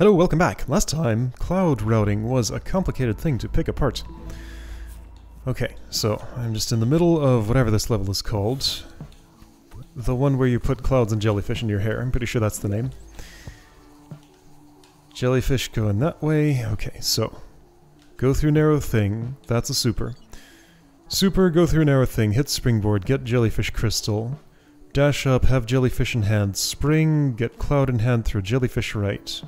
Hello, welcome back. Last time, cloud routing was a complicated thing to pick apart. Okay, so I'm just in the middle of whatever this level is called. The one where you put clouds and jellyfish in your hair. I'm pretty sure that's the name. Jellyfish going that way. Okay, so go through narrow thing. That's a super. Super, go through narrow thing, hit springboard, get jellyfish crystal. Dash up, have jellyfish in hand. Spring, get cloud in hand, throw jellyfish right.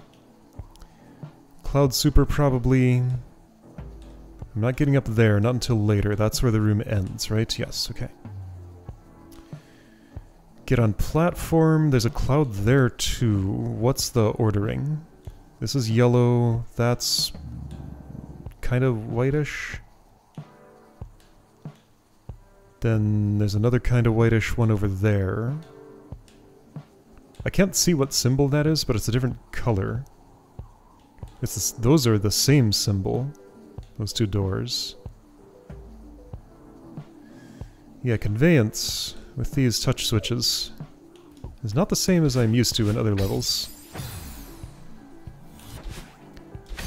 Cloud super probably... I'm not getting up there, not until later. That's where the room ends, right? Yes, okay. Get on platform. There's a cloud there too. What's the ordering? This is yellow. That's kind of whitish. Then there's another kind of whitish one over there. I can't see what symbol that is, but it's a different color. Those are the same symbol. Those two doors. Yeah, conveyance with these touch switches is not the same as I'm used to in other levels.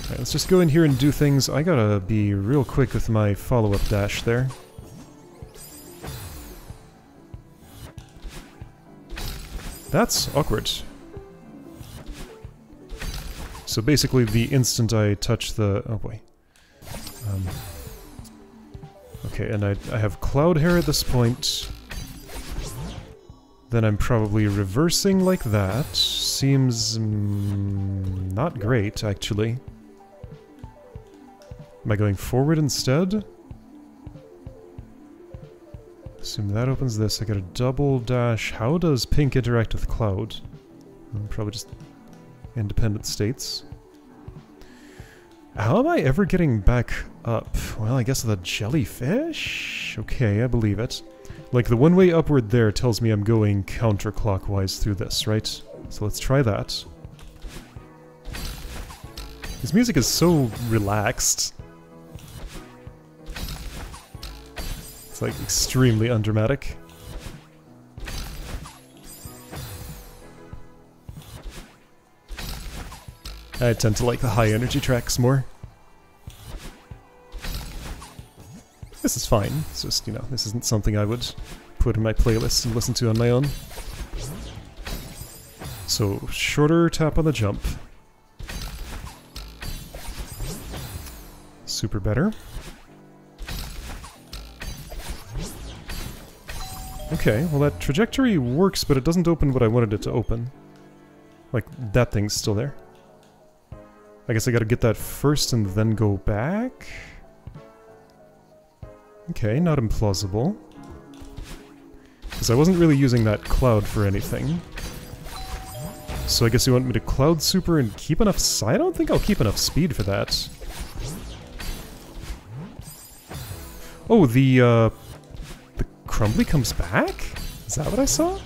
Alright, let's just go in here and do things. I gotta be real quick with my follow-up dash there. That's awkward. So basically the instant I touch the... oh boy. Okay, and I have cloud hair at this point. Then I'm probably reversing like that. Seems... not great, actually. Am I going forward instead? Assume that opens this. I got a double dash. How does pink interact with cloud? Probably just independent states. How am I ever getting back up? Well, I guess the jellyfish? Okay, I believe it. Like, the one-way upward there tells me I'm going counterclockwise through this, right? So let's try that. This music is so relaxed. It's like extremely undramatic. I tend to like the high energy tracks more. This is fine. It's just, you know, this isn't something I would put in my playlist and listen to on my own. So, shorter tap on the jump. Super better. Okay, well that trajectory works, but it doesn't open what I wanted it to open. Like, that thing's still there. I guess I gotta get that first and then go back? Okay, not implausible. Because I wasn't really using that cloud for anything. So I guess you want me to cloud super and keep enough... I don't think I'll keep enough speed for that. Oh, the Crumbly comes back? Is that what I saw?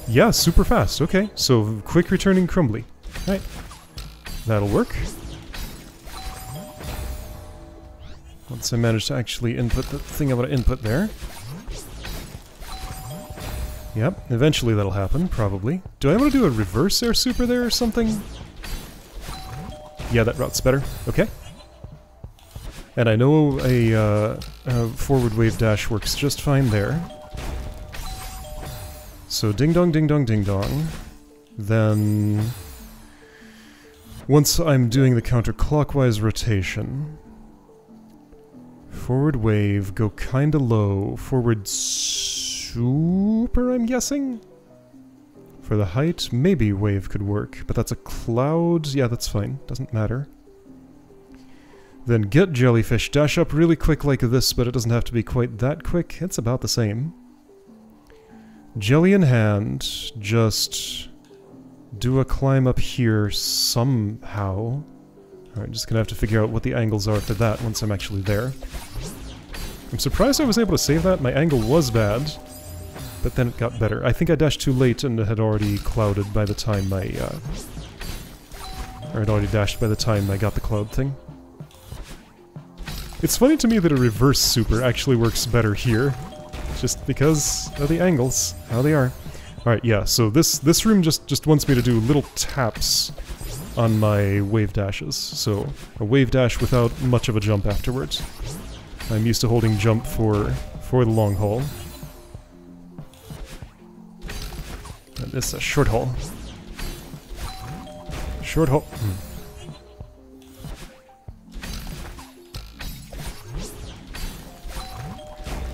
Yeah, super fast. Okay, so quick returning Crumbly. Right. That'll work. Once I manage to actually input the thing I want to input there. Yep, eventually that'll happen, probably. Do I want to do a reverse air super there or something? Yeah, that route's better. Okay. And I know a forward wave dash works just fine there. So ding dong, ding dong, ding dong. Then... once I'm doing the counterclockwise rotation, forward wave, go kinda low, forward super, I'm guessing? For the height, maybe wave could work, but that's a cloud, yeah, that's fine, doesn't matter. Then get jellyfish, dash up really quick like this, but it doesn't have to be quite that quick, it's about the same. Jelly in hand, just... do a climb up here somehow. Alright, just gonna have to figure out what the angles are for that once I'm actually there. I'm surprised I was able to save that. My angle was bad, but then it got better. I think I dashed too late and it had already clouded by the time I, or it already dashed by the time I got the cloud thing. It's funny to me that a reverse super actually works better here, just because of the angles, how they are. Alright, yeah, so this room just wants me to do little taps on my wave dashes. So, a wave dash without much of a jump afterwards. I'm used to holding jump for the long haul. And this is a short haul. Short haul.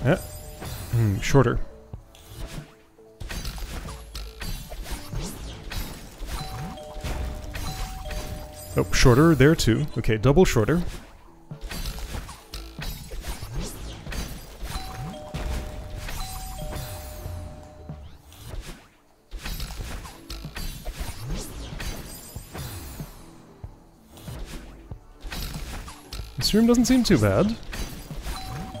Yeah. Shorter. Oh, shorter there too. Okay, double shorter. This room doesn't seem too bad.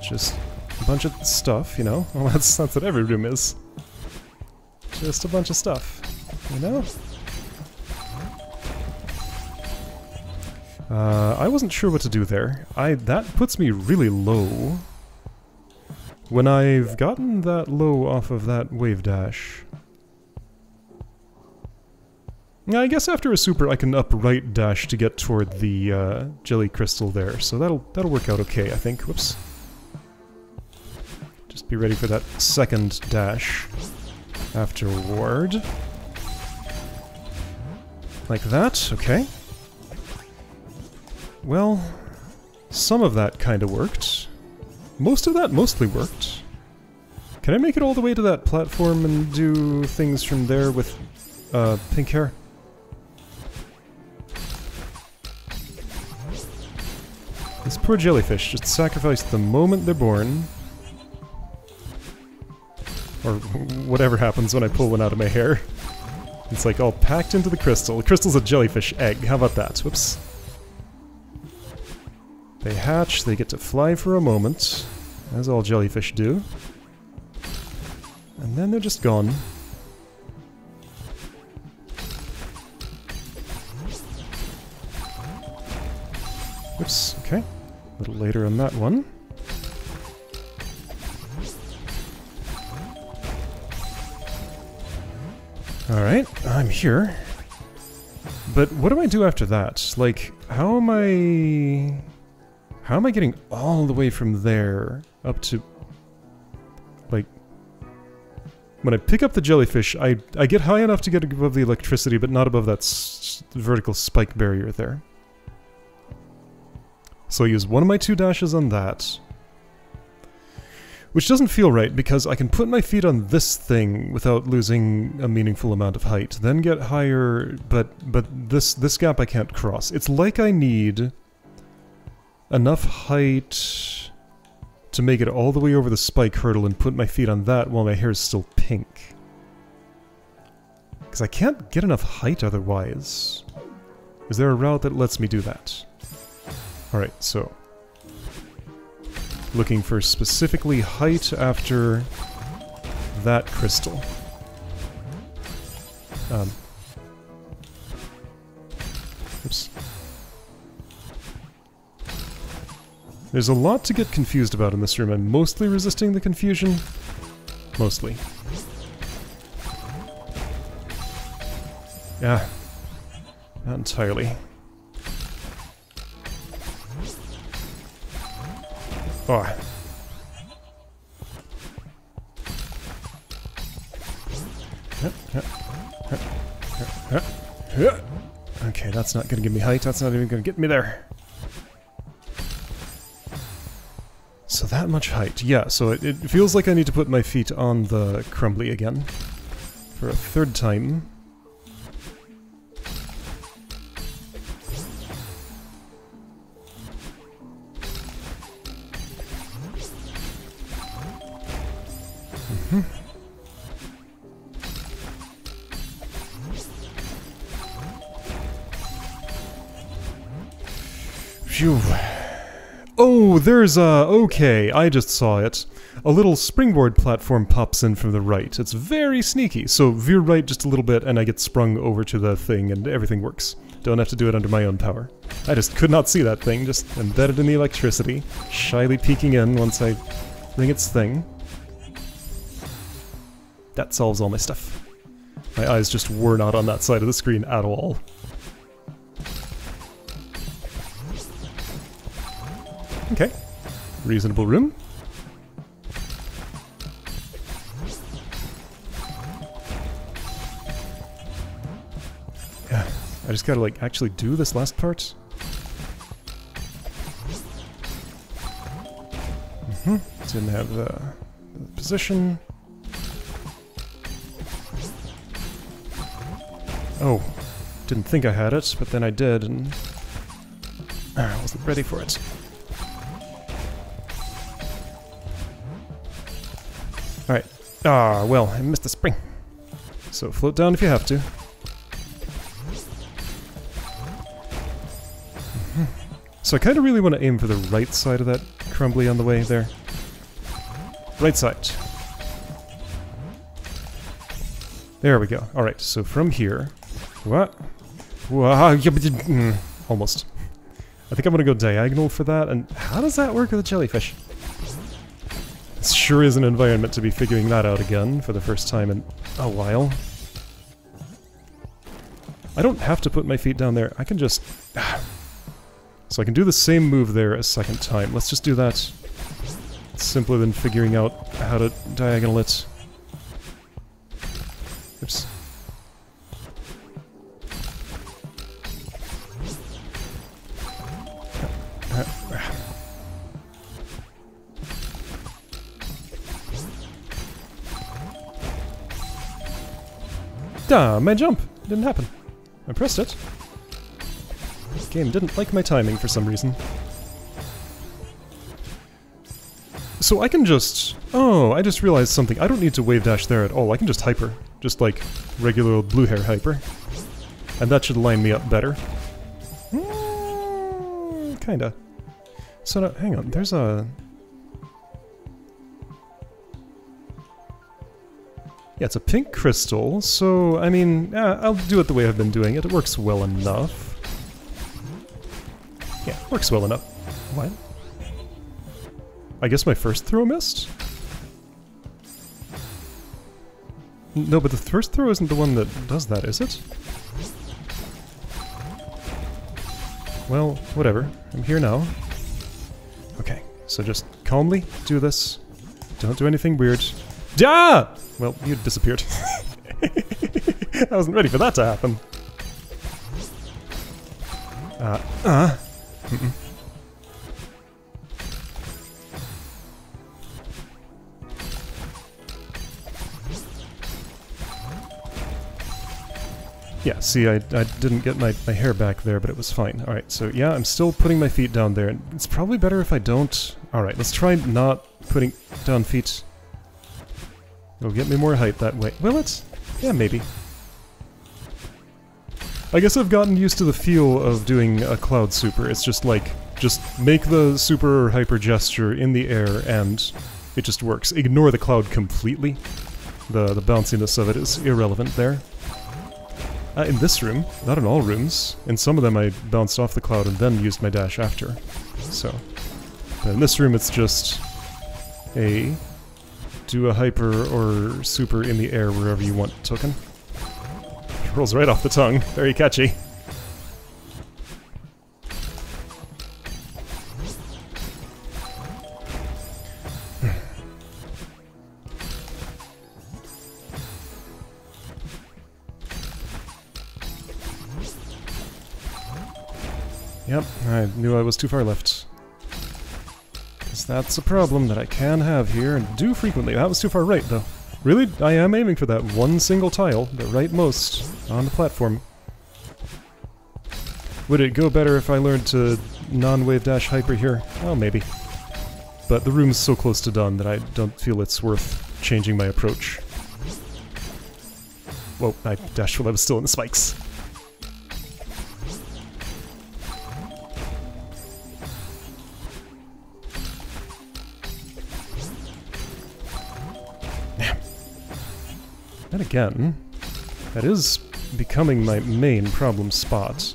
Just a bunch of stuff, you know? Well, that's what every room is. Just a bunch of stuff, you know? I wasn't sure what to do there. That puts me really low. When I've gotten that low off of that wave dash... Yeah, I guess after a super I can upright dash to get toward the jelly crystal there, so that'll work out okay, I think. Whoops. Just be ready for that second dash afterward. Like that, okay. Well, some of that kinda worked. Most of that mostly worked. Can I make it all the way to that platform and do things from there with pink hair? This poor jellyfish just sacrificed the moment they're born. Or whatever happens when I pull one out of my hair. It's like all packed into the crystal. The crystal's a jellyfish egg, how about that? Whoops. They hatch, they get to fly for a moment, as all jellyfish do. And then they're just gone. Oops, okay. A little later on that one. Alright, I'm here. But what do I do after that? Like, how am I getting all the way from there up to... Like... When I pick up the jellyfish, I get high enough to get above the electricity, but not above that vertical spike barrier there. So I use one of my two dashes on that. Which doesn't feel right, because I can put my feet on this thing without losing a meaningful amount of height, then get higher, but this gap I can't cross. It's like I need enough height to make it all the way over the spike hurdle and put my feet on that while my hair is still pink. Because I can't get enough height otherwise. Is there a route that lets me do that? Alright, so... looking for specifically height after that crystal. Oops. There's a lot to get confused about in this room. I'm mostly resisting the confusion. Mostly. Yeah. Not entirely. Oh. Okay, that's not gonna give me height. That's not even gonna get me there. So that much height. Yeah, so it feels like I need to put my feet on the crumbly again. For a third time. Phew. Oh, there's a... okay, I just saw it. A little springboard platform pops in from the right. It's very sneaky. So veer right just a little bit and I get sprung over to the thing and everything works. Don't have to do it under my own power. I just could not see that thing, just embedded in the electricity, shyly peeking in once I ring its thing. That solves all my stuff. My eyes just were not on that side of the screen at all. Okay. Reasonable room. Yeah, I just gotta, like, actually do this last part. Didn't have the position. Oh, didn't think I had it, but then I did, and I wasn't ready for it. Alright. Ah, well, I missed the spring. So float down if you have to. So I kind of really want to aim for the right side of that crumbly on the way there. Right side. There we go. Alright, so from here... What? Almost. I think I'm gonna go diagonal for that, and how does that work with a jellyfish? This sure is an environment to be figuring that out again for the first time in a while. I don't have to put my feet down there, I can just... So I can do the same move there a second time. Let's just do that. It's simpler than figuring out how to diagonal it. Oops. Ah, my jump! Didn't happen. I pressed it. The game didn't like my timing for some reason. So I can just... Oh, I just realized something. I don't need to wave dash there at all. I can just hyper. Just like regular old blue hair hyper. And that should line me up better. Kinda. So now, hang on, there's a... Yeah, it's a pink crystal, so, I mean, I'll do it the way I've been doing it. It works well enough. Yeah, works well enough. What? I guess my first throw missed? No, but the first throw isn't the one that does that, is it? Well, whatever. I'm here now. Okay, so just calmly do this. Don't do anything weird. Ah! Well, you disappeared. I wasn't ready for that to happen. Yeah, see, I didn't get my hair back there, but it was fine. Alright, so yeah, I'm still putting my feet down there. It's probably better if I don't... Alright, let's try not putting down feet. It'll get me more height that way. Will it? Yeah, maybe. I guess I've gotten used to the feel of doing a cloud super. It's just like, just make the super or hyper gesture in the air and it just works. Ignore the cloud completely. The bounciness of it is irrelevant there. In this room, not in all rooms. In some of them I bounced off the cloud and then used my dash after. So, but in this room it's just a do a hyper or super in the air wherever you want token. Rolls right off the tongue. Very catchy. Yep, I knew I was too far left. Because that's a problem that I can have here, and do frequently. That was too far right, though. Really, I am aiming for that one single tile, the rightmost, on the platform. Would it go better if I learned to non-wave dash hyper here? Oh, maybe. But the room's so close to done that I don't feel it's worth changing my approach. Whoa, I dashed while I was still in the spikes. And again, that is becoming my main problem spot.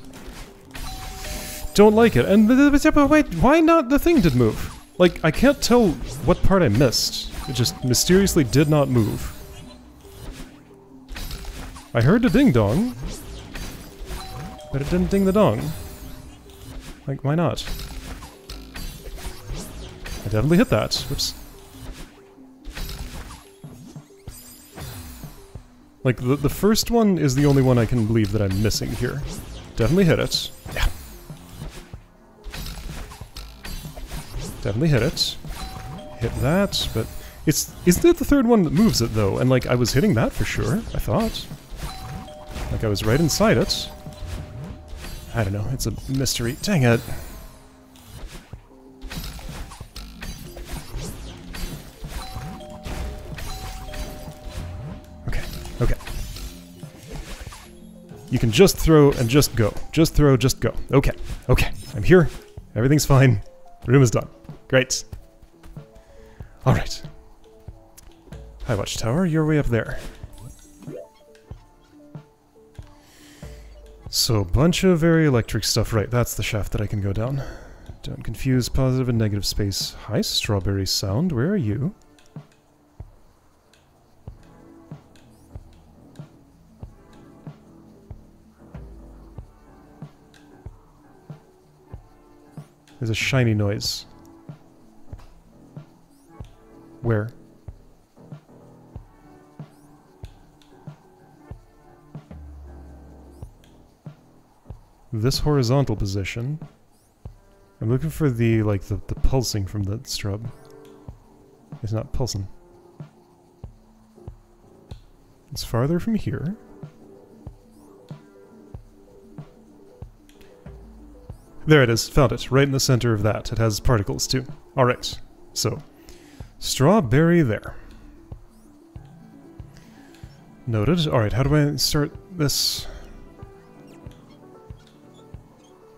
Don't like it. And wait, why not the thing did move? Like, I can't tell what part I missed. It just mysteriously did not move. I heard the ding-dong, but it didn't ding the dong. Like, why not? I definitely hit that. Whoops. Like, the first one is the only one I can believe that I'm missing here. Definitely hit it. Yeah. Definitely hit it. Hit that, but... Isn't it the third one that moves it, though? And, like, I was hitting that for sure, I thought. Like, I was right inside it. I don't know, it's a mystery. Dang it. Okay, okay. You can just throw and just go. Just throw, just go. Okay, okay. I'm here. Everything's fine. The room is done. Great. Alright. Hi, Watchtower. You're way up there. So, bunch of very electric stuff. Right, that's the shaft that I can go down. Don't confuse positive and negative space. Hi, Strawberry Sound. Where are you? There's a shiny noise. Where? This horizontal position. I'm looking for the, like, the pulsing from the strub. It's not pulsing. It's farther from here. There it is. Found it. Right in the center of that. It has particles, too. Alright. So, strawberry there. Noted. Alright, how do I start this?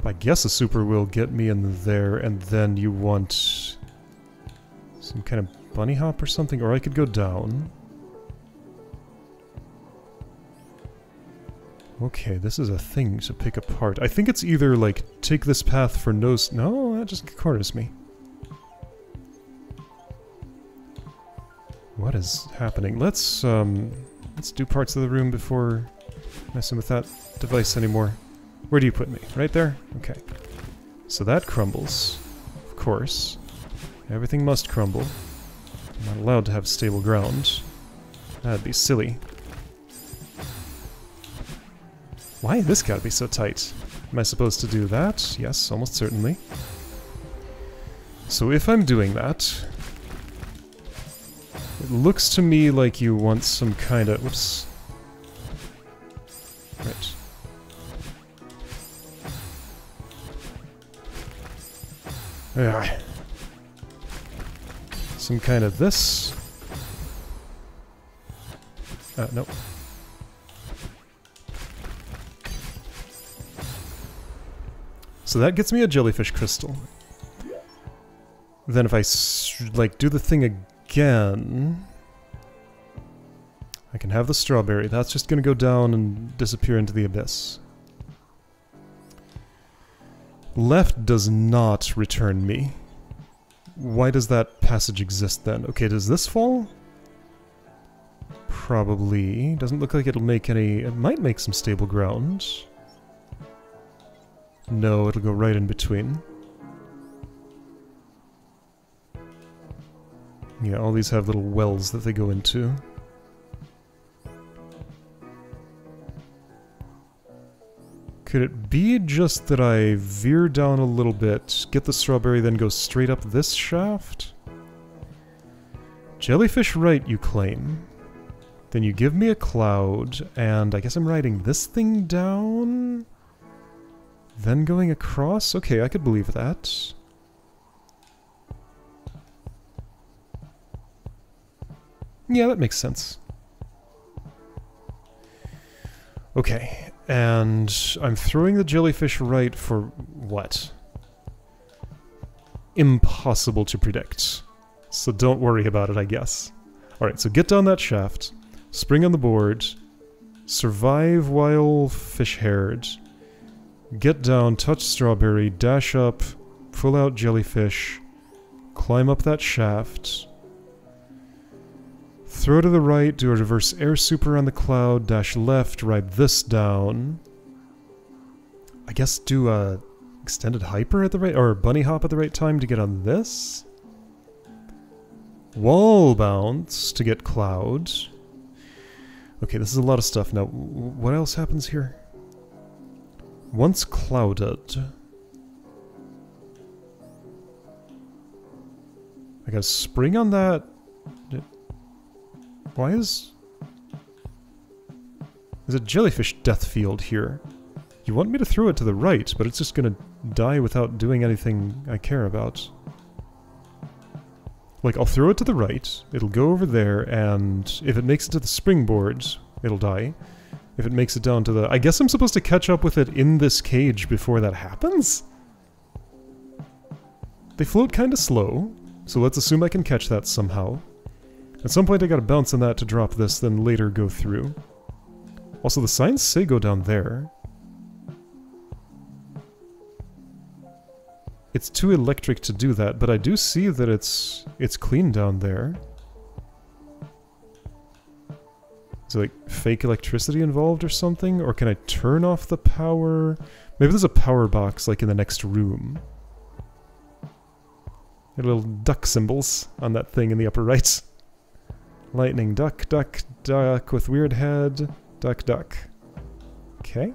I guess a super will get me in there, and then you want some kind of bunny hop or something, or I could go down. Okay, this is a thing to pick apart. I think it's either, like, take this path for no... No, that just corners me. What is happening? Let's do parts of the room before messing with that device anymore. Where do you put me? Right there? Okay. So that crumbles. Of course. Everything must crumble. I'm not allowed to have stable ground. That'd be silly. Why this gotta be so tight? Am I supposed to do that? Yes, almost certainly. So if I'm doing that... It looks to me like you want some kind of... Whoops. Right. Yeah. Some kind of this. Nope. So that gets me a jellyfish crystal. Then if I, like, do the thing again... I can have the strawberry. That's just gonna go down and disappear into the abyss. Left does not return me. Why does that passage exist then? Okay, does this fall? Probably. Doesn't look like it'll make any... It might make some stable ground. No, it'll go right in between. Yeah, all these have little wells that they go into. Could it be just that I veer down a little bit, get the strawberry, then go straight up this shaft? Jellyfish right, you claim. Then you give me a cloud, and I guess I'm riding this thing down? Then going across? Okay, I could believe that. Yeah, that makes sense. Okay, and I'm throwing the jellyfish right for what? Impossible to predict. So don't worry about it, I guess. Alright, so get down that shaft, spring on the board, survive while fish-haired, get down, touch strawberry, dash up, pull out jellyfish, climb up that shaft, Throw to the right, do a reverse air super on the cloud, dash left, ride this down. I guess do a extended hyper at the right, or bunny hop at the right time to get on this. Wall bounce to get cloud. Okay, this is a lot of stuff. Now, what else happens here? Once clouded... I got a spring on that. Why is... There's a jellyfish death field here. You want me to throw it to the right, but it's just gonna die without doing anything I care about. Like, I'll throw it to the right, it'll go over there, and if it makes it to the springboard, it'll die. If it makes it down to the... I guess I'm supposed to catch up with it in this cage before that happens? They float kinda slow, so let's assume I can catch that somehow. At some point I gotta bounce on that to drop this, then later go through. Also, the signs say go down there. It's too electric to do that, but I do see that it's clean down there. Is there like fake electricity involved or something? Or can I turn off the power? Maybe there's a power box like in the next room. Little duck symbols on that thing in the upper right. Lightning, duck, duck, duck with weird head, duck, duck. Okay.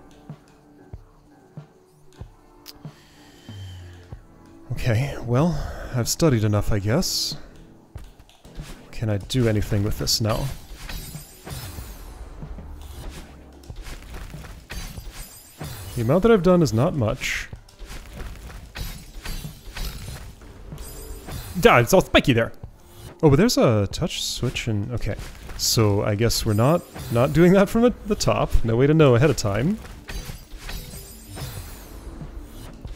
Okay, well, I've studied enough, I guess. Can I do anything with this now? The amount that I've done is not much. Ah, it's all spiky there! Oh, but there's a touch switch and... okay. So, I guess we're not doing that from the top. No way to know ahead of time.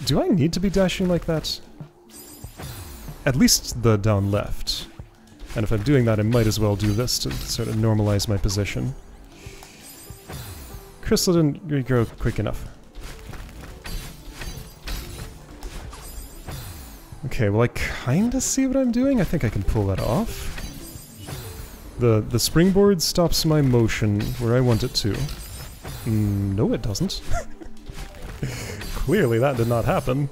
Do I need to be dashing like that? At least the down left. And if I'm doing that, I might as well do this to sort of normalize my position. Crystal didn't regrow quick enough. Okay, well I kinda see what I'm doing. I think I can pull that off. The springboard stops my motion where I want it to. No, it doesn't. Clearly that did not happen.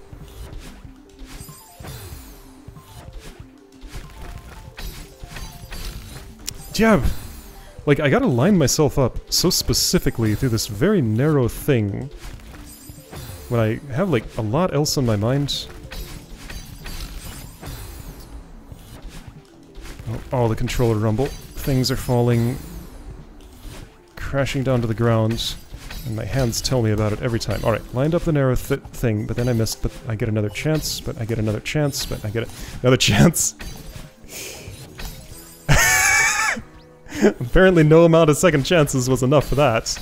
Yeah, like I gotta line myself up so specifically through this very narrow thing when I have like a lot else on my mind. Oh, the controller rumble. Things are falling, crashing down to the ground, and my hands tell me about it every time. Alright, lined up the narrow thing, but then I missed, but I get another chance, but I get another chance, but I get another chance. Apparently no amount of second chances was enough for that.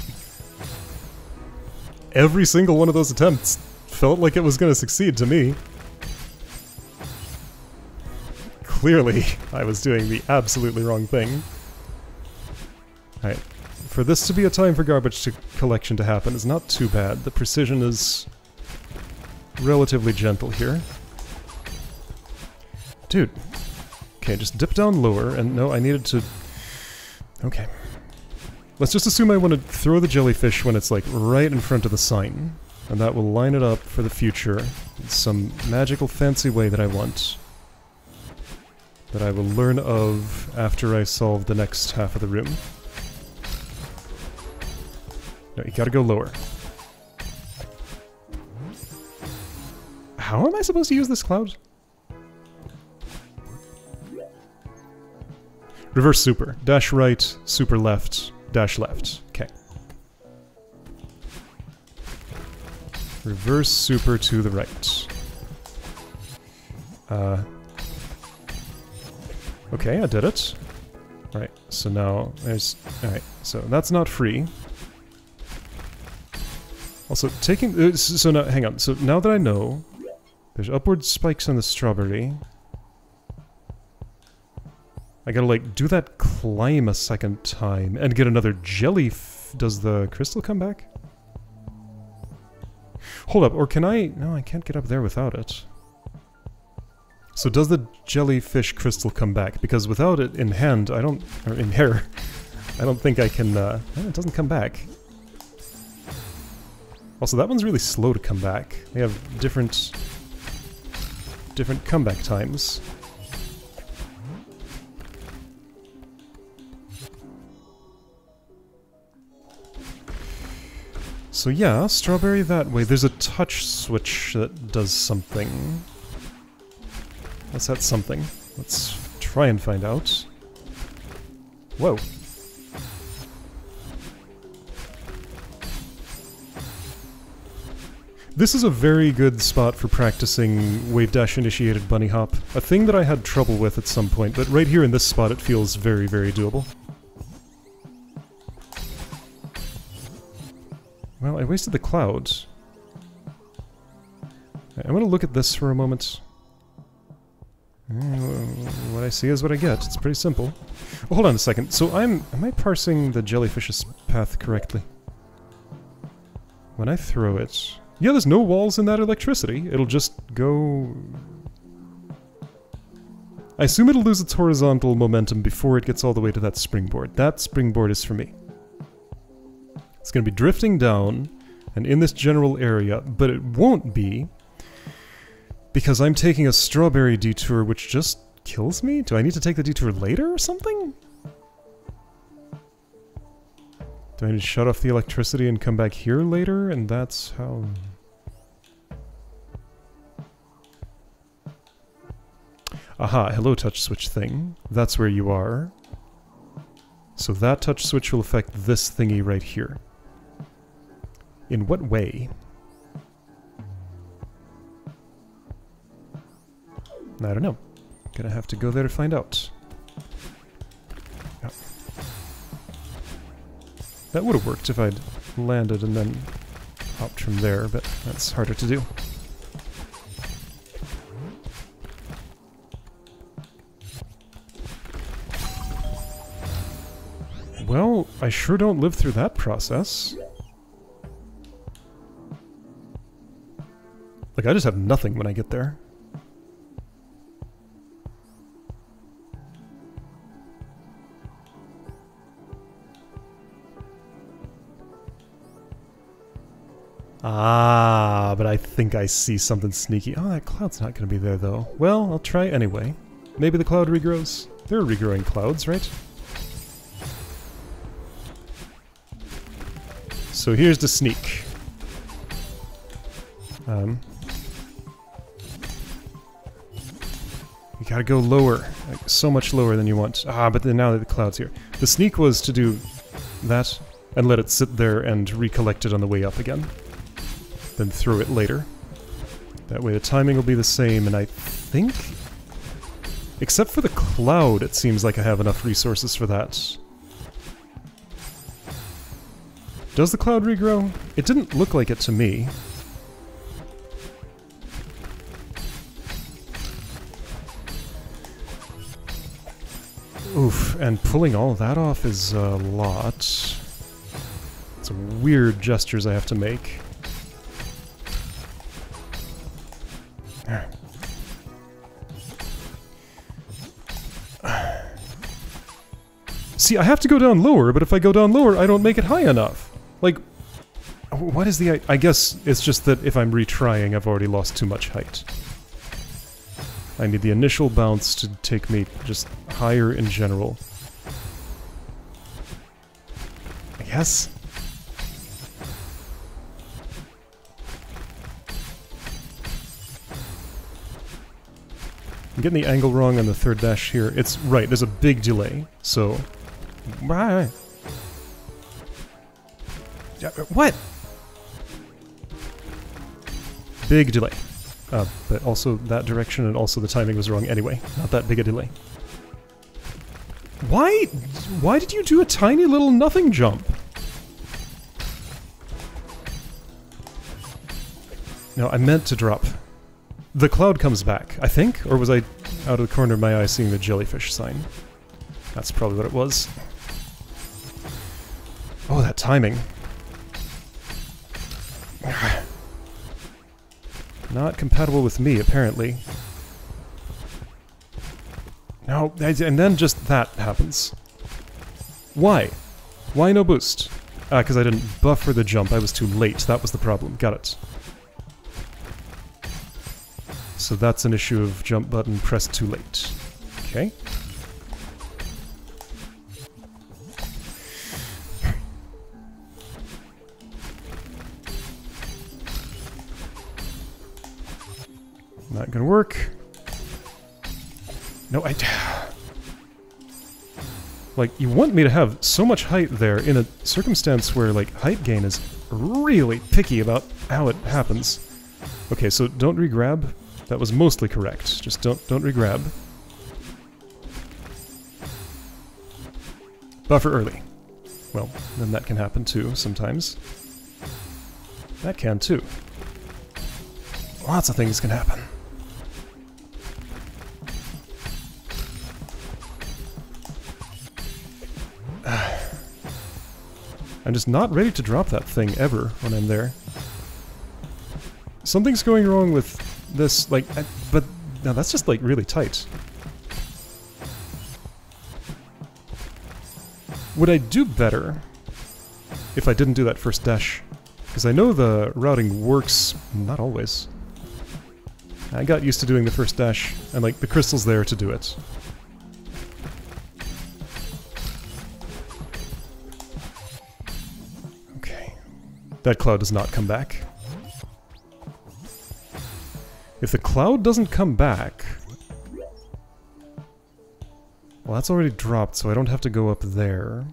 Every single one of those attempts felt like it was going to succeed to me. Clearly, I was doing the absolutely wrong thing. Alright, for this to be a time for garbage collection to happen is not too bad. The precision is relatively gentle here. Dude. Okay, just dip down lower, and no, I needed to... Okay. Let's just assume I want to throw the jellyfish when it's like right in front of the sign. And that will line it up for the future in some magical fancy way that I want. That I will learn of after I solve the next half of the room. No, you gotta go lower. How am I supposed to use this cloud? Reverse super. Dash right, super left, dash left. Okay. Reverse super to the right. Okay, I did it. Alright, so now there's... Alright, so that's not free. Also, taking... so now, hang on. So now that I know, there's upward spikes on the strawberry. I gotta, like, do that climb a second time and get another jelly... Does the crystal come back? Hold up, or can I... No, I can't get up there without it. So does the jellyfish crystal come back? Because without it in hand, I don't... or in hair, I don't think I can... it doesn't come back. Also, that one's really slow to come back. They have different comeback times. So yeah, strawberry that way. There's a touch switch that does something. What's that something? Let's try and find out. Whoa. This is a very good spot for practicing wave dash initiated bunny hop. A thing that I had trouble with at some point, but right here in this spot it feels very, very doable. Well, I wasted the clouds. I'm gonna look at this for a moment. What I see is what I get. It's pretty simple. Well, hold on a second. So am I parsing the jellyfish's path correctly? When I throw it... Yeah, there's no walls in that electricity. It'll just go... I assume it'll lose its horizontal momentum before it gets all the way to that springboard. That springboard is for me. It's going to be drifting down and in this general area, but it won't be because I'm taking a strawberry detour which just kills me? Do I need to take the detour later or something? Do I need to shut off the electricity and come back here later? And that's how... Aha, hello touch switch thing. That's where you are. So that touch switch will affect this thingy right here. In what way? I don't know. Gonna have to go there to find out. Oh. That would have worked if I'd landed and then hopped from there, but that's harder to do. Well, I sure don't live through that process. Like, I just have nothing when I get there. Ah, but I think I see something sneaky. Oh, that cloud's not going to be there, though. Well, I'll try anyway. Maybe the cloud regrows. There are regrowing clouds, right? So here's the sneak. You gotta go lower. Like, so much lower than you want. Ah, but then now that the cloud's here. The sneak was to do that and let it sit there and recollect it on the way up again. Then throw it later. That way the timing will be the same, and I think... Except for the cloud, it seems like I have enough resources for that. Does the cloud regrow? It didn't look like it to me. Oof, and pulling all of that off is a lot. It's weird gestures I have to make. See, I have to go down lower, but if I go down lower, I don't make it high enough. Like, what is the... I guess it's just that if I'm retrying, I've already lost too much height. I need the initial bounce to take me just higher in general. I guess? I'm getting the angle wrong on the third dash here. It's right, there's a big delay, so... What? Big delay. But also that direction, and also the timing was wrong anyway. Not that big a delay. Why did you do a tiny little nothing jump? No, I meant to drop. The cloud comes back, I think? Or was I out of the corner of my eye seeing the jellyfish sign? That's probably what it was. Oh, that timing. Not compatible with me, apparently. No, and then just that happens. Why? Why no boost? Ah, because I didn't buffer the jump. I was too late. That was the problem. Got it. So that's an issue of jump button pressed too late. Okay. Not gonna work. No, like, you want me to have so much height there in a circumstance where, like, height gain is really picky about how it happens. Okay, so don't re-grab. That was mostly correct. Just don't re-grab. Buffer early. Well, then that can happen too, sometimes. That can too. Lots of things can happen. I'm just not ready to drop that thing ever when I'm there. Something's going wrong with this, like, but no, that's just like really tight. Would I do better if I didn't do that first dash? Because I know the routing works, not always. I got used to doing the first dash, and like the crystal's there to do it. That cloud does not come back. If the cloud doesn't come back... Well, that's already dropped, so I don't have to go up there.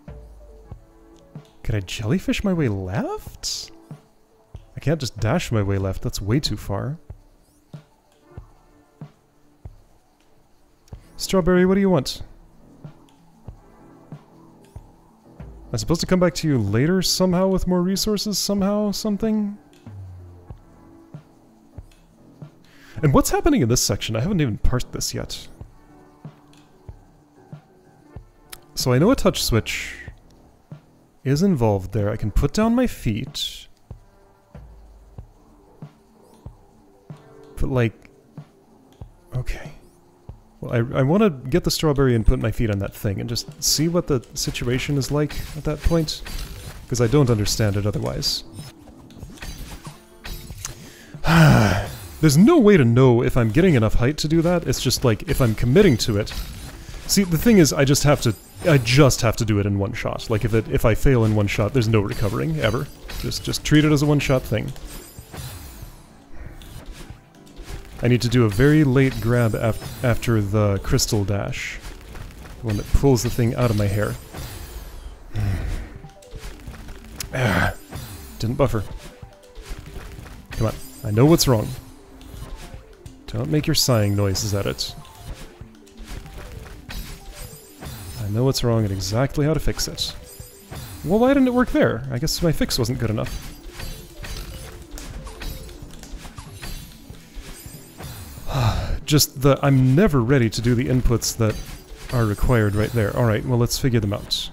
Can I jellyfish my way left? I can't just dash my way left, that's way too far. Strawberry, what do you want? I'm supposed to come back to you later somehow with more resources somehow, something? And what's happening in this section? I haven't even parsed this yet. So I know a touch switch is involved there. I can put down my feet. But like... Okay. Well, I want to get the strawberry and put my feet on that thing and just see what the situation is like at that point. Because I don't understand it otherwise. There's no way to know if I'm getting enough height to do that. It's just like, if I'm committing to it... See, the thing is, I just have to do it in one shot. Like, if I fail in one shot, there's no recovering, ever. Just treat it as a one-shot thing. I need to do a very late grab after the crystal dash. The one that pulls the thing out of my hair. Didn't buffer. Come on, I know what's wrong. Don't make your sighing noises at it. I know what's wrong and exactly how to fix it. Well, why didn't it work there? I guess my fix wasn't good enough. Just I'm never ready to do the inputs that are required right there. Alright, well let's figure them out.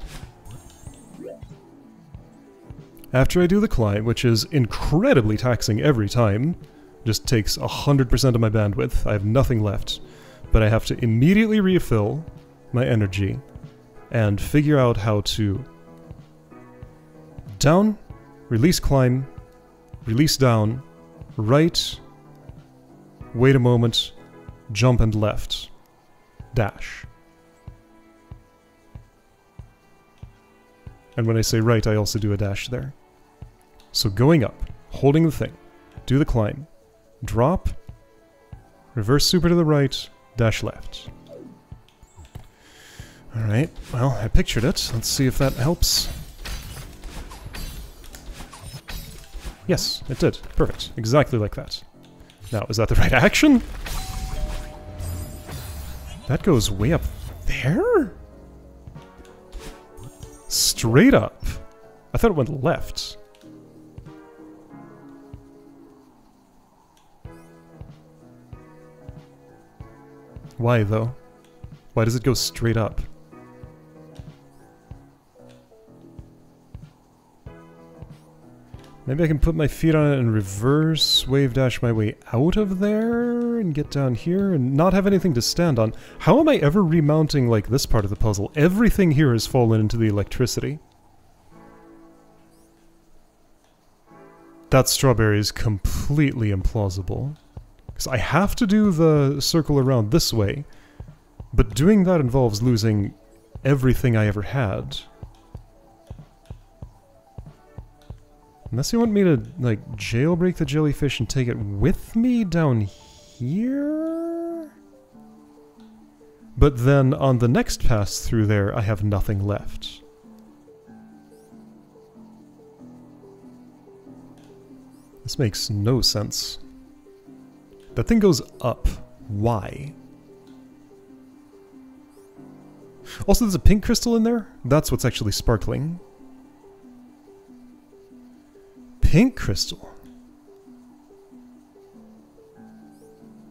After I do the climb, which is incredibly taxing every time, just takes 100% of my bandwidth, I have nothing left. But I have to immediately refill my energy and figure out how to down, release climb, release down, right, wait a moment, jump and left, dash. And when I say right, I also do a dash there. So going up, holding the thing, do the climb, drop, reverse super to the right, dash left. Alright, well, I pictured it. Let's see if that helps. Yes, it did. Perfect. Exactly like that. Now, is that the right action? That goes way up there? Straight up. I thought it went left. Why, though? Why does it go straight up? Maybe I can put my feet on it and reverse wave dash my way out of there and get down here and not have anything to stand on. How am I ever remounting, like, this part of the puzzle? Everything here has fallen into the electricity. That strawberry is completely implausible. Because I have to do the circle around this way, but doing that involves losing everything I ever had. Unless you want me to, like, jailbreak the jellyfish and take it with me down here? But then on the next pass through there, I have nothing left. This makes no sense. That thing goes up. Why? Also, there's a pink crystal in there? That's what's actually sparkling. Pink crystal.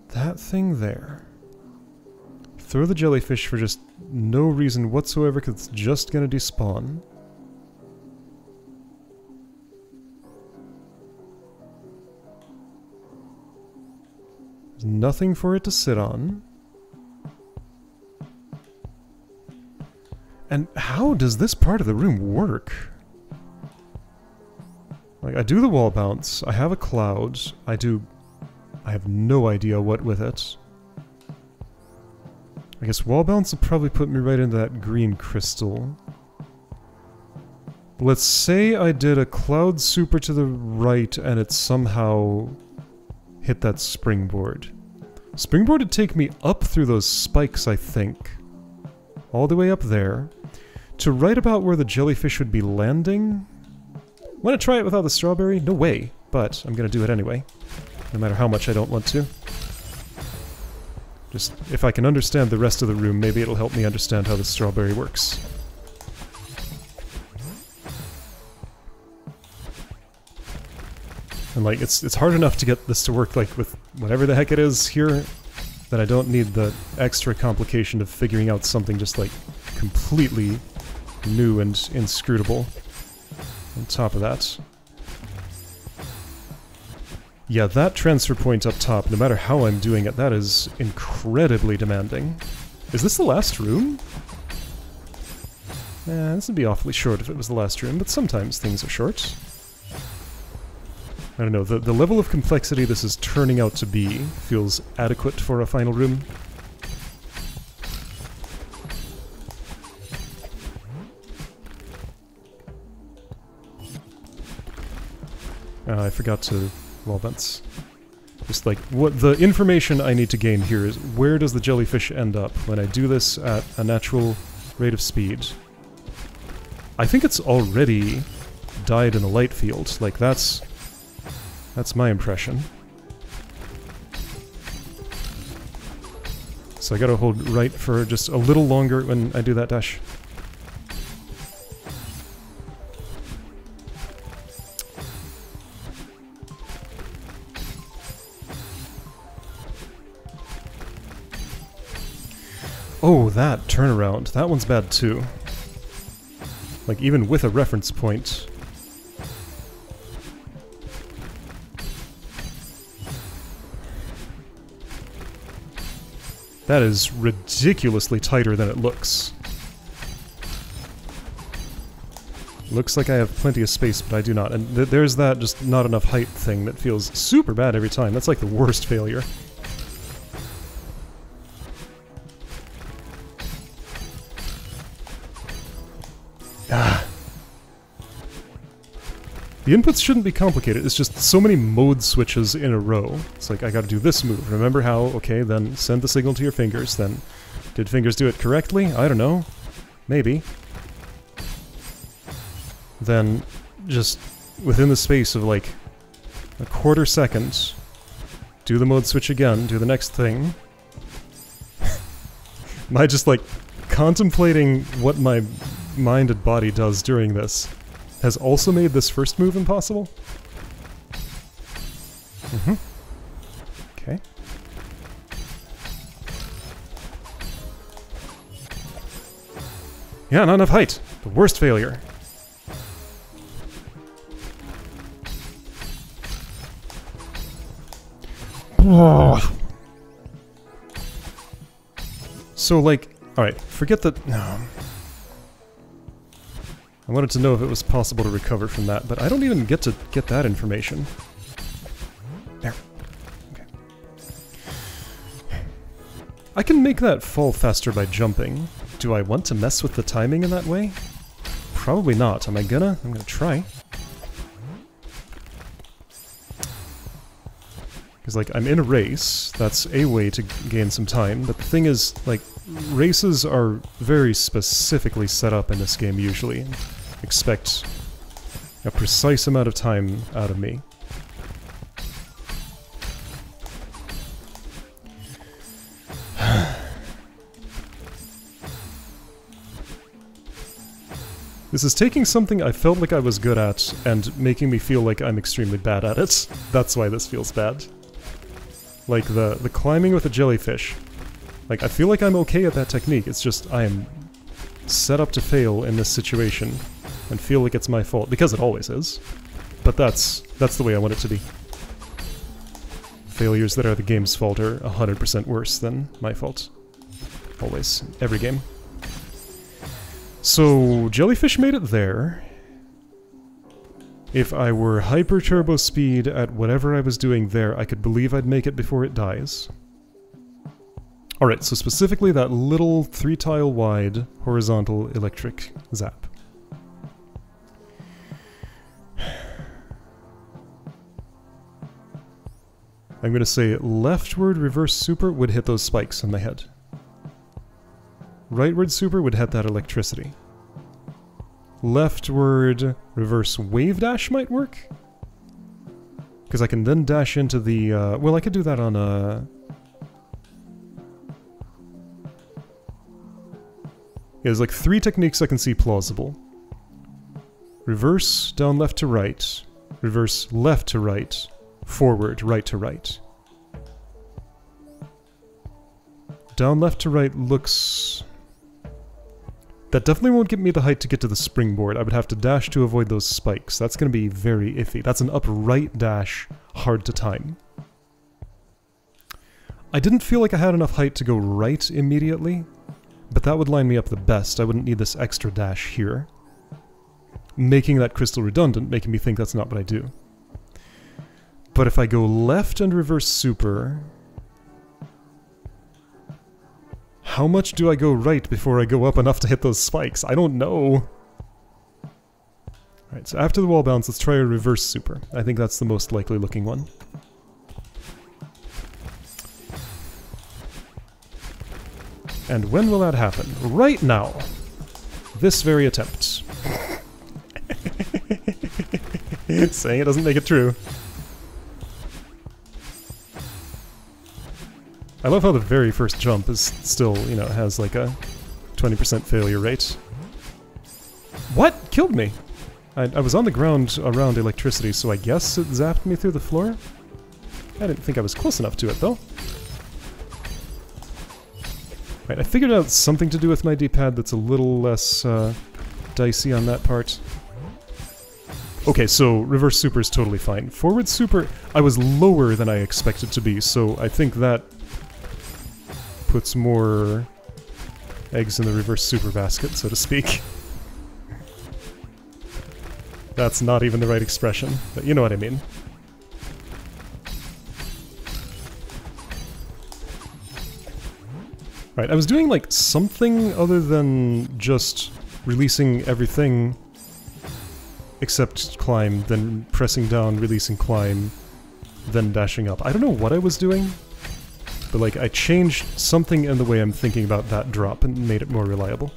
That thing there. Throw the jellyfish for just no reason whatsoever because it's just gonna despawn. There's nothing for it to sit on. And how does this part of the room work? Like, I do the wall bounce, I have a cloud, I have no idea what with it. I guess wall bounce will probably put me right into that green crystal. Let's say I did a cloud super to the right and it somehow hit that springboard. Springboard would take me up through those spikes, I think. All the way up there. To right about where the jellyfish would be landing. Want to try it without the strawberry? No way, but I'm gonna do it anyway. No matter how much I don't want to. Just, if I can understand the rest of the room, maybe it'll help me understand how the strawberry works. And like, it's hard enough to get this to work like with whatever the heck it is here, that I don't need the extra complication of figuring out something just like completely new and inscrutable. On top of that. Yeah, that transfer point up top, no matter how I'm doing it, that is incredibly demanding. Is this the last room? This would be awfully short if it was the last room, but sometimes things are short. I don't know, the level of complexity this is turning out to be feels adequate for a final room. I forgot to wall bounce. Just like, what the information I need to gain here is where does the jellyfish end up when I do this at a natural rate of speed? I think it's already died in the light field. Like, that's my impression. So I gotta hold right for just a little longer when I do that dash. Oh, that turnaround. That one's bad too. Like, even with a reference point. That is ridiculously tighter than it looks. Looks like I have plenty of space, but I do not. And there's that just not enough height thing that feels super bad every time. That's like the worst failure. The inputs shouldn't be complicated, it's just so many mode switches in a row. It's like, I gotta do this move, remember how, okay, then send the signal to your fingers, then did fingers do it correctly? I don't know. Maybe. Then, just within the space of like a quarter second, do the mode switch again, do the next thing. Am I just like contemplating what my mind and body does during this has also made this first move impossible? Okay. Yeah, not enough height. The worst failure. So, like, alright, forget that... No. I wanted to know if it was possible to recover from that, but I don't even get to get that information. There. Okay. I can make that fall faster by jumping. Do I want to mess with the timing in that way? Probably not. Am I gonna? I'm gonna try. Because, like, I'm in a race. That's a way to gain some time. But the thing is, like, races are very specifically set up in this game, usually. Expect a precise amount of time out of me. This is taking something I felt like I was good at and making me feel like I'm extremely bad at it. That's why this feels bad. Like the climbing with a jellyfish. Like, I feel like I'm okay at that technique, it's just I am set up to fail in this situation and feel like it's my fault, because it always is. But that's the way I want it to be. Failures that are the game's fault are 100% worse than my fault. Always. Every game. So, Jellyfish made it there. If I were hyper turbo speed at whatever I was doing there, I could believe I'd make it before it dies. Alright, so specifically that little 3-tile wide horizontal electric zap. I'm gonna say leftward reverse super would hit those spikes in my head. Rightward super would hit that electricity. Leftward reverse wave dash might work? Because I can then dash into the, well, I could do that on a... Yeah, there's like 3 techniques I can see plausible. Reverse down left to right. Reverse left to right. Forward right to right. Down left to right looks... That definitely won't get me the height to get to the springboard. I would have to dash to avoid those spikes. That's going to be very iffy. That's an up-right dash, hard to time. I didn't feel like I had enough height to go right immediately, but that would line me up the best. I wouldn't need this extra dash here. Making that crystal redundant, making me think that's not what I do. But if I go left and reverse super... How much do I go right before I go up enough to hit those spikes? I don't know. Alright, so after the wall bounce, let's try a reverse super. I think that's the most likely looking one. And when will that happen? Right now! This very attempt. Saying it doesn't make it true. I love how the very first jump is still, you know, has like a 20% failure rate. What? Killed me! I was on the ground around electricity, so I guess it zapped me through the floor? I didn't think I was close enough to it, though. Right, I figured out something to do with my D-pad that's a little less dicey on that part. Okay, so reverse super is totally fine. Forward super, I was lower than I expected to be, so I think that puts more eggs in the reverse super basket, so to speak. That's not even the right expression, but you know what I mean. Right, I was doing like something other than just releasing everything except climb, then pressing down, releasing climb, then dashing up. I don't know what I was doing. But, like, I changed something in the way I'm thinking about that drop and made it more reliable.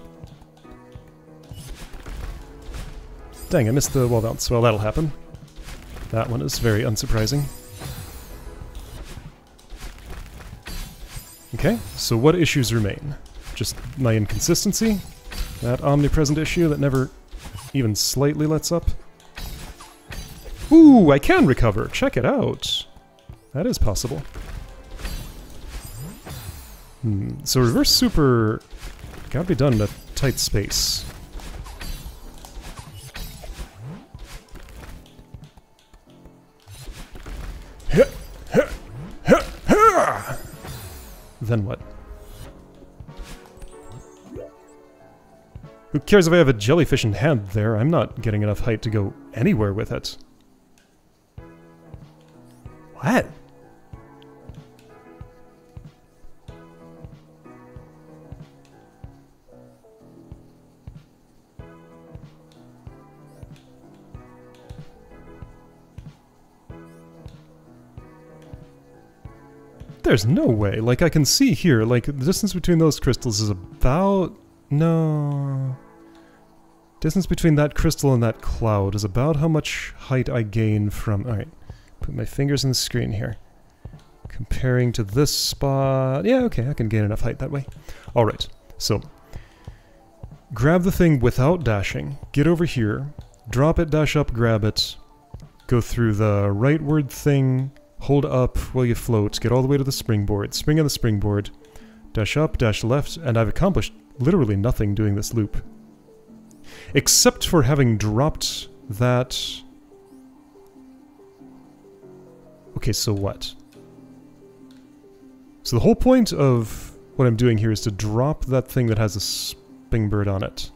Dang, I missed the wall bounce. Well, that'll happen. That one is very unsurprising. Okay, so what issues remain? Just my inconsistency? That omnipresent issue that never even slightly lets up? Ooh, I can recover! Check it out! That is possible. So reverse super gotta be done in a tight space. Then what? Who cares if I have a jellyfish in hand there? I'm not getting enough height to go anywhere with it. What? There's no way. Like, I can see here, like, the distance between those crystals is about... No... Distance between that crystal and that cloud is about how much height I gain from... Alright, put my fingers in the screen here. Comparing to this spot... Yeah, okay, I can gain enough height that way. Alright, so... Grab the thing without dashing, get over here, drop it, dash up, grab it, go through the rightward thing... Hold up while you float, get all the way to the springboard, spring on the springboard, dash up, dash left, and I've accomplished literally nothing doing this loop. Except for having dropped that... Okay, so what? So the whole point of what I'm doing here is to drop that thing that has a springboard on it.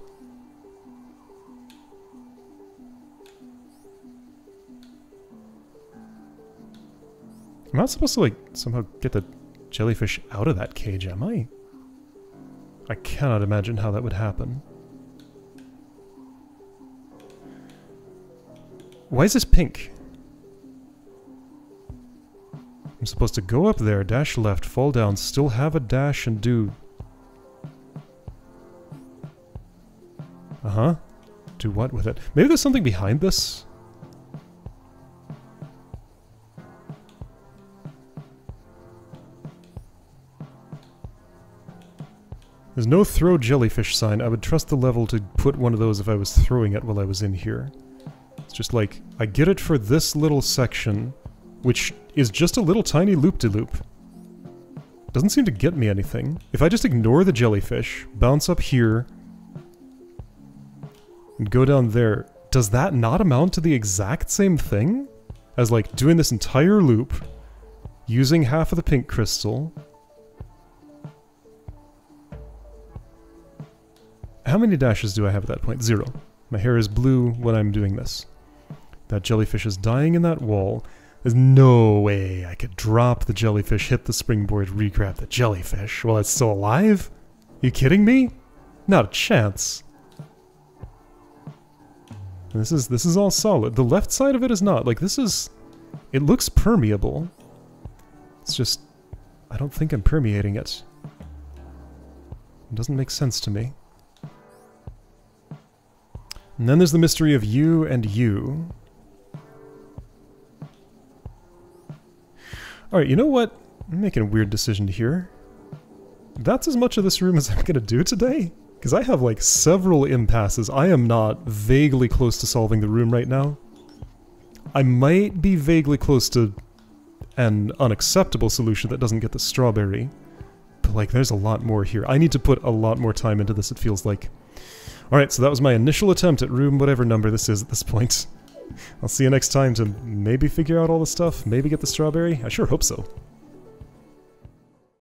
I'm not supposed to, like, somehow get the jellyfish out of that cage, am I? I cannot imagine how that would happen. Why is this pink? I'm supposed to go up there, dash left, fall down, still have a dash and do... Uh-huh. Do what with it? Maybe there's something behind this? There's no throw jellyfish sign. I would trust the level to put one of those if I was throwing it while I was in here. It's just like, I get it for this little section, which is just a little tiny loop-de-loop. Doesn't seem to get me anything. If I just ignore the jellyfish, bounce up here, and go down there, does that not amount to the exact same thing? As like doing this entire loop, using half of the pink crystal. How many dashes do I have at that point? 0. My hair is blue when I'm doing this. That jellyfish is dying in that wall. There's no way I could drop the jellyfish, hit the springboard, re-grab the jellyfish while it's still alive? Are you kidding me? Not a chance. This is all solid. The left side of it is not. Like, this is... It looks permeable. It's just... I don't think I'm permeating it. It doesn't make sense to me. And then there's the mystery of you and you. Alright, you know what? I'm making a weird decision here. That's as much of this room as I'm gonna do today. Because I have like several impasses. I am not vaguely close to solving the room right now. I might be vaguely close to an unacceptable solution that doesn't get the strawberry. But like, there's a lot more here. I need to put a lot more time into this, it feels like. Alright, so that was my initial attempt at room whatever number this is at this point. I'll see you next time to maybe figure out all the stuff, maybe get the strawberry. I sure hope so.